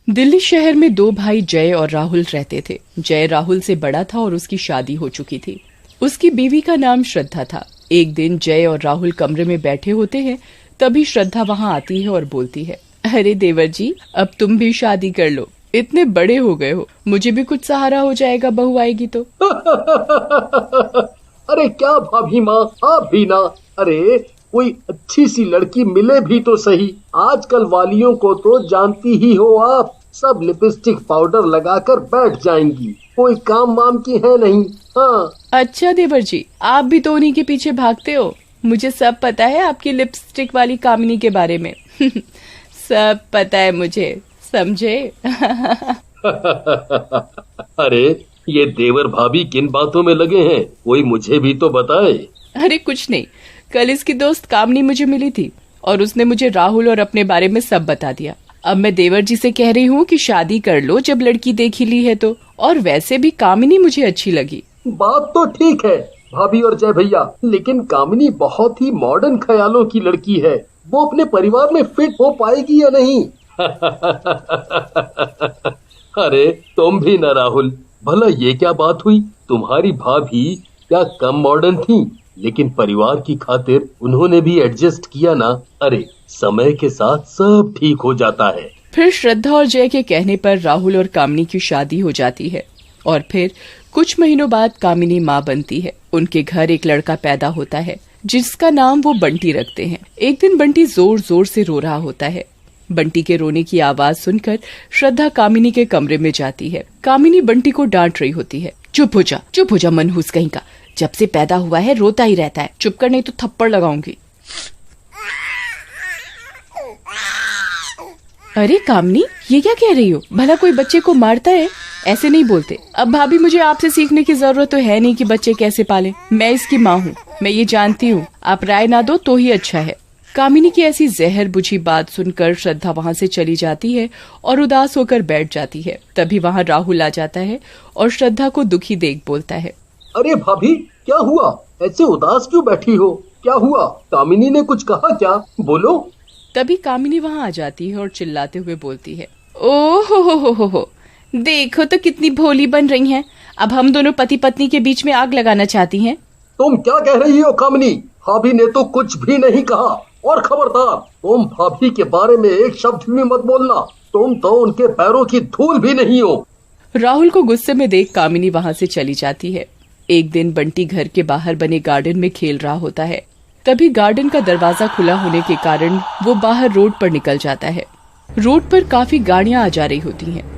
दिल्ली शहर में दो भाई जय और राहुल रहते थे। जय राहुल से बड़ा था और उसकी शादी हो चुकी थी। उसकी बीवी का नाम श्रद्धा था। एक दिन जय और राहुल कमरे में बैठे होते हैं, तभी श्रद्धा वहां आती है और बोलती है, अरे देवर जी, अब तुम भी शादी कर लो, इतने बड़े हो गए हो, मुझे भी कुछ सहारा हो जाएगा, बहू आएगी तो। अरे क्या भाभी माँ, आप भी ना। अरे कोई अच्छी सी लड़की मिले भी तो सही। आजकल वालियों को तो जानती ही हो आप, सब लिपस्टिक पाउडर लगाकर बैठ जाएंगी, कोई काम वाम की है नहीं। हाँ अच्छा देवर जी, आप भी तो उन्हीं के पीछे भागते हो। मुझे सब पता है आपकी लिपस्टिक वाली कामिनी के बारे में। सब पता है मुझे, समझे। अरे ये देवर भाभी किन बातों में लगे हैं, कोई मुझे भी तो बताए। अरे कुछ नहीं, कल इसकी दोस्त कामनी मुझे मिली थी और उसने मुझे राहुल और अपने बारे में सब बता दिया। अब मैं देवर जी से कह रही हूँ कि शादी कर लो जब लड़की देख ही ली है तो। और वैसे भी कामिनी मुझे अच्छी लगी। बात तो ठीक है भाभी और जय भैया, लेकिन कामिनी बहुत ही मॉडर्न ख्यालों की लड़की है। वो अपने परिवार में फिट हो पाएगी या नहीं? अरे तुम भी ना राहुल, भला ये क्या बात हुई? तुम्हारी भाभी क्या कम मॉडर्न थी? लेकिन परिवार की खातिर उन्होंने भी एडजस्ट किया ना। अरे समय के साथ सब ठीक हो जाता है। फिर श्रद्धा और जय के कहने पर राहुल और कामिनी की शादी हो जाती है और फिर कुछ महीनों बाद कामिनी माँ बनती है। उनके घर एक लड़का पैदा होता है जिसका नाम वो बंटी रखते हैं। एक दिन बंटी जोर जोर से रो रहा होता है। बंटी के रोने की आवाज सुनकर श्रद्धा कामिनी के कमरे में जाती है। कामिनी बंटी को डांट रही होती है, चुप हो जा मनहूस कहीं का, जब से पैदा हुआ है रोता ही रहता है, चुप कर नहीं तो थप्पड़ लगाऊंगी। अरे कामिनी, ये क्या कह रही हो? भला कोई बच्चे को मारता है? ऐसे नहीं बोलते। अब भाभी मुझे आपसे सीखने की जरूरत तो है नहीं कि बच्चे कैसे पालें। मैं इसकी माँ हूँ, मैं ये जानती हूँ। आप राय ना दो तो ही अच्छा है। कामिनी की ऐसी जहर बुझी बात सुनकर श्रद्धा वहाँ से चली जाती है और उदास होकर बैठ जाती है। तभी वहाँ राहुल आ जाता है और श्रद्धा को दुखी देख बोलता है, अरे भाभी क्या हुआ? ऐसे उदास क्यों बैठी हो? क्या हुआ? कामिनी ने कुछ कहा क्या? बोलो। तभी कामिनी वहाँ आ जाती है और चिल्लाते हुए बोलती है, ओ हो, देखो तो कितनी भोली बन रही हैं। अब हम दोनों पति पत्नी के बीच में आग लगाना चाहती हैं। तुम क्या कह रही हो कामिनी? भाभी ने तो कुछ भी नहीं कहा। और खबरदार, तुम भाभी के बारे में एक शब्द भी मत बोलना। तुम तो उनके पैरों की धूल भी नहीं हो। राहुल को गुस्से में देख कामिनी वहाँ से चली जाती है। एक दिन बंटी घर के बाहर बने गार्डन में खेल रहा होता है। तभी गार्डन का दरवाजा खुला होने के कारण वो बाहर रोड पर निकल जाता है। रोड पर काफी गाड़ियां आ जा रही होती हैं।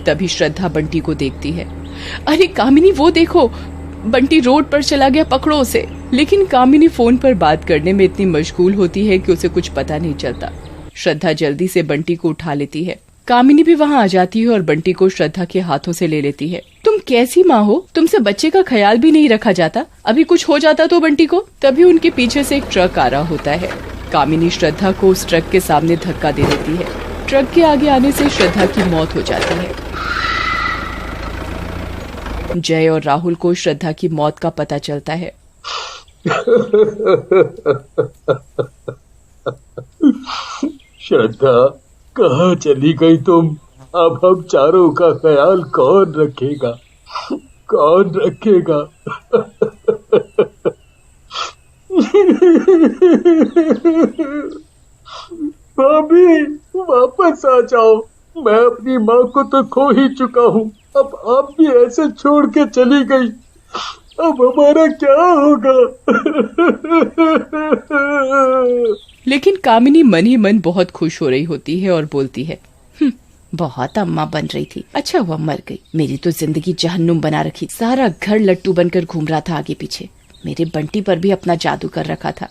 तभी श्रद्धा बंटी को देखती है। अरे कामिनी, वो देखो, बंटी रोड पर चला गया, पकड़ो उसे। लेकिन कामिनी फोन पर बात करने में इतनी मशगूल होती है कि उसे कुछ पता नहीं चलता। श्रद्धा जल्दी से बंटी को उठा लेती है। कामिनी भी वहाँ आ जाती है और बंटी को श्रद्धा के हाथों से ले लेती है। तुम कैसी माँ हो? तुमसे बच्चे का ख्याल भी नहीं रखा जाता। अभी कुछ हो जाता तो बंटी को। तभी उनके पीछे से एक ट्रक आ रहा होता है। कामिनी श्रद्धा को उस ट्रक के सामने धक्का दे देती है। ट्रक के आगे आने से श्रद्धा की मौत हो जाती है। जय और राहुल को श्रद्धा की मौत का पता चलता है। श्रद्धा, कहाँ चली गई तुम? अब हम चारों का ख्याल कौन रखेगा? कौन रखेगा? भाभी वापस आ जाओ। मैं अपनी माँ को तो खो ही चुका हूँ, अब आप भी ऐसे छोड़ के चली गई। अब हमारा क्या होगा? लेकिन कामिनी मन ही मन बहुत खुश हो रही होती है और बोलती है, बहुत अम्मा बन रही थी, अच्छा हुआ मर गई। मेरी तो जिंदगी जहन्नुम बना रखी। सारा घर लट्टू बनकर घूम रहा था आगे पीछे। मेरे बंटी पर भी अपना जादू कर रखा था।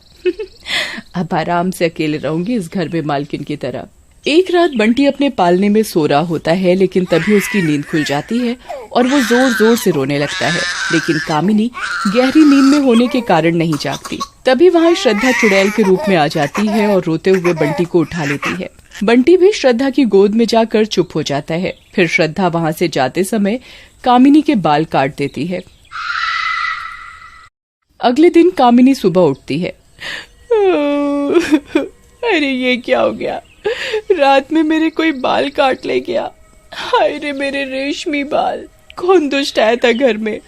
अब आराम से अकेले रहूंगी इस घर में मालकिन की तरह। एक रात बंटी अपने पालने में सो रहा होता है, लेकिन तभी उसकी नींद खुल जाती है और वो जोर जोर से रोने लगता है। लेकिन कामिनी गहरी नींद में होने के कारण नहीं जागती। तभी वहाँ श्रद्धा चुड़ैल के रूप में आ जाती है और रोते हुए बंटी को उठा लेती है। बंटी भी श्रद्धा की गोद में जाकर चुप हो जाता है। फिर श्रद्धा वहाँ से जाते समय कामिनी के बाल काट देती है। अगले दिन कामिनी सुबह उठती है। अरे ये क्या हो गया, रात में मेरे कोई बाल काट ले गया। हाय रे मेरे रेशमी बाल, कौन दुष्ट आया था घर में।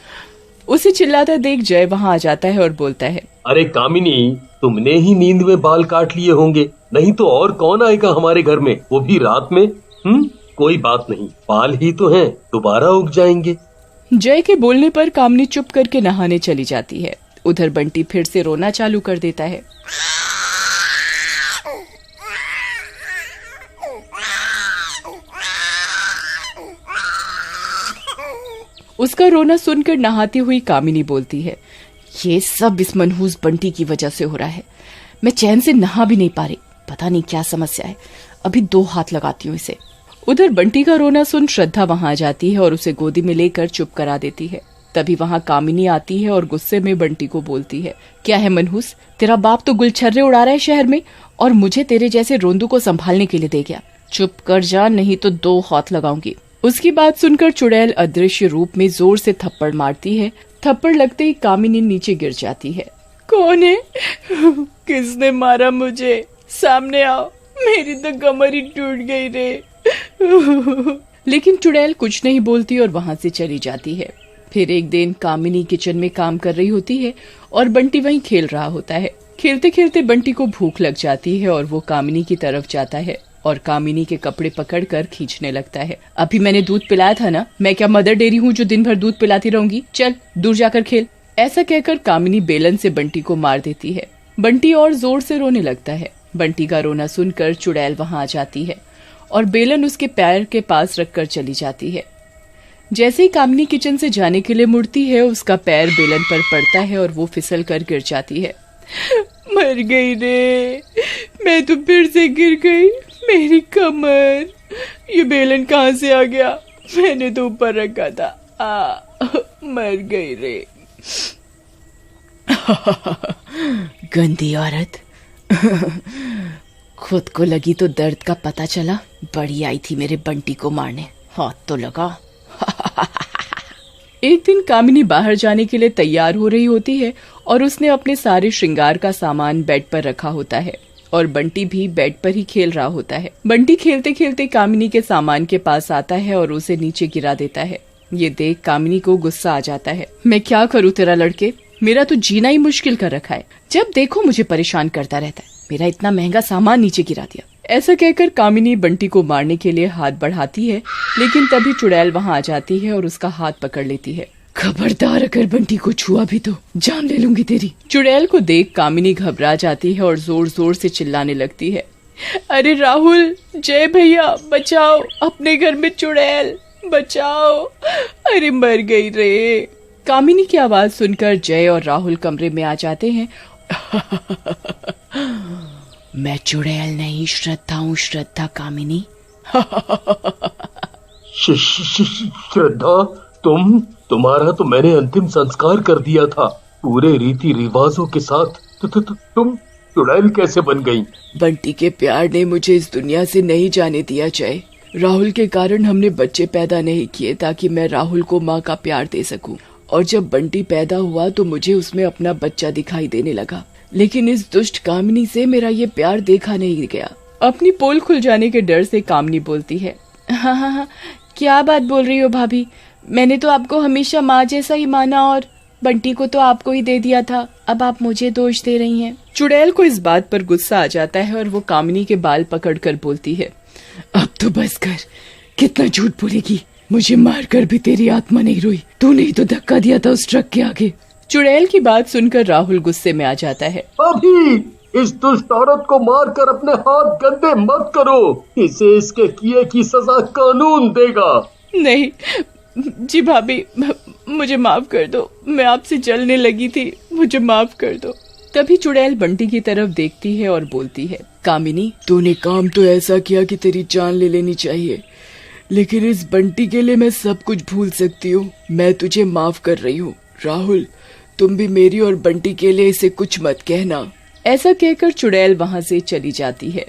उसे चिल्लाता देख जय वहाँ आ जाता है और बोलता है, अरे कामिनी, तुमने ही नींद में बाल काट लिए होंगे, नहीं तो और कौन आएगा हमारे घर में, वो भी रात में। कोई बात नहीं, बाल ही तो हैं, दोबारा उग जाएंगे। जय के बोलने पर कामिनी चुप करके नहाने चली जाती है। उधर बंटी फिर से रोना चालू कर देता है। उसका रोना सुनकर नहाती हुई कामिनी बोलती है, ये सब इस मनहूस बंटी की वजह से हो रहा है। मैं चैन से नहा भी नहीं पा रही, पता नहीं क्या समस्या है। अभी 2 हाथ लगाती हूँ इसे। उधर बंटी का रोना सुन श्रद्धा वहाँ आ जाती है और उसे गोदी में लेकर चुप करा देती है। तभी वहाँ कामिनी आती है और गुस्से में बंटी को बोलती है, क्या है मनहूस, तेरा बाप तो गुलछर्रे उड़ा रहा है शहर में और मुझे तेरे जैसे रोंदू को संभालने के लिए दे गया। चुप कर जा, नहीं तो 2 हाथ लगाऊंगी। उसकी बात सुनकर चुड़ैल अदृश्य रूप में जोर से थप्पड़ मारती है। थप्पड़ लगते ही कामिनी नीचे गिर जाती है। कौन है? किसने मारा मुझे? सामने आओ, मेरी तो कमर ही टूट गई रे। लेकिन चुड़ैल कुछ नहीं बोलती और वहाँ से चली जाती है। फिर एक दिन कामिनी किचन में काम कर रही होती है और बंटी वहीं खेल रहा होता है। खेलते खेलते बंटी को भूख लग जाती है और वो कामिनी की तरफ जाता है और कामिनी के कपड़े पकड़कर खींचने लगता है। अभी मैंने दूध पिलाया था ना, मैं क्या मदर डेयरी हूँ जो दिन भर दूध पिलाती रहूंगी? चल दूर जाकर खेल। ऐसा कहकर कामिनी बेलन से बंटी को मार देती है। बंटी और जोर से रोने लगता है। बंटी का रोना सुनकर चुड़ैल वहाँ आ जाती है और बेलन उसके पैर के पास रखकर चली जाती है। जैसे ही कामिनी किचन से जाने के लिए मुड़ती है, उसका पैर बेलन पर पड़ता है और वो फिसल कर गिर जाती है। मर गई रे, मैं तो फिर से गिर गई। मेरी कमर, ये बेलन कहाँ से आ गया? मैंने तो ऊपर रखा था। मर गई रे। गंदी औरत। खुद को लगी तो दर्द का पता चला। बड़ी आई थी मेरे बंटी को मारने, हाथ तो लगा। एक दिन कामिनी बाहर जाने के लिए तैयार हो रही होती है और उसने अपने सारे श्रृंगार का सामान बेड पर रखा होता है और बंटी भी बेड पर ही खेल रहा होता है। बंटी खेलते खेलते कामिनी के सामान के पास आता है और उसे नीचे गिरा देता है। ये देख कामिनी को गुस्सा आ जाता है। मैं क्या करूँ तेरा लड़के, मेरा तो जीना ही मुश्किल कर रखा है। जब देखो मुझे परेशान करता रहता है। मेरा इतना महंगा सामान नीचे गिरा दिया। ऐसा कहकर कामिनी बंटी को मारने के लिए हाथ बढ़ाती है, लेकिन तभी चुड़ैल वहाँ आ जाती है और उसका हाथ पकड़ लेती है। खबरदार, अगर बंटी को छुआ भी तो जान ले लूंगी तेरी। चुड़ैल को देख कामिनी घबरा जाती है और जोर जोर से चिल्लाने लगती है, अरे राहुल, जय भैया, बचाओ, अपने घर में चुड़ैल, बचाओ, अरे मर गई रे। कामिनी की आवाज सुनकर जय और राहुल कमरे में आ जाते हैं। मैं चुड़ैल नहीं, श्रद्धा हूँ, श्रद्धा कामिनी। श्रद्धा, तुम्हारा तो मैंने अंतिम संस्कार कर दिया था पूरे रीति रिवाजों के साथ। तुम चुड़ैल कैसे बन गई? बंटी के प्यार ने मुझे इस दुनिया से नहीं जाने दिया जय। राहुल के कारण हमने बच्चे पैदा नहीं किए ताकि मैं राहुल को माँ का प्यार दे सकूं। और जब बंटी पैदा हुआ तो मुझे उसमें अपना बच्चा दिखाई देने लगा, लेकिन इस दुष्ट कामिनी से मेरा ये प्यार देखा नहीं गया। अपनी पोल खुल जाने के डर से कामिनी बोलती है, हाँ, क्या बात बोल रही हो भाभी? मैंने तो आपको हमेशा माँ जैसा ही माना और बंटी को तो आपको ही दे दिया था। अब आप मुझे दोष दे रही हैं। चुड़ैल को इस बात पर गुस्सा आ जाता है और वो कामिनी के बाल पकड़कर बोलती है, अब तो बस कर, कितना झूठ बोलेगी? मुझे मारकर भी तेरी आत्मा नहीं रोई। तूने ही तो धक्का दिया था उस ट्रक के आगे। चुड़ैल की बात सुनकर राहुल गुस्से में आ जाता है। अभी इस दुष्ट औरत को मारकर अपने हाथ गंदे मत करो, इसे इसके किए की सजा कानून देगा। नहीं जी भाभी, मुझे माफ कर दो, मैं आपसे जलने लगी थी, मुझे माफ कर दो। तभी चुड़ैल बंटी की तरफ देखती है और बोलती है, कामिनी, तूने काम तो ऐसा किया कि तेरी जान ले लेनी चाहिए, लेकिन इस बंटी के लिए मैं सब कुछ भूल सकती हूँ। मैं तुझे माफ कर रही हूँ। राहुल, तुम भी मेरी और बंटी के लिए इसे कुछ मत कहना। ऐसा कहकर चुड़ैल वहाँ से चली जाती है।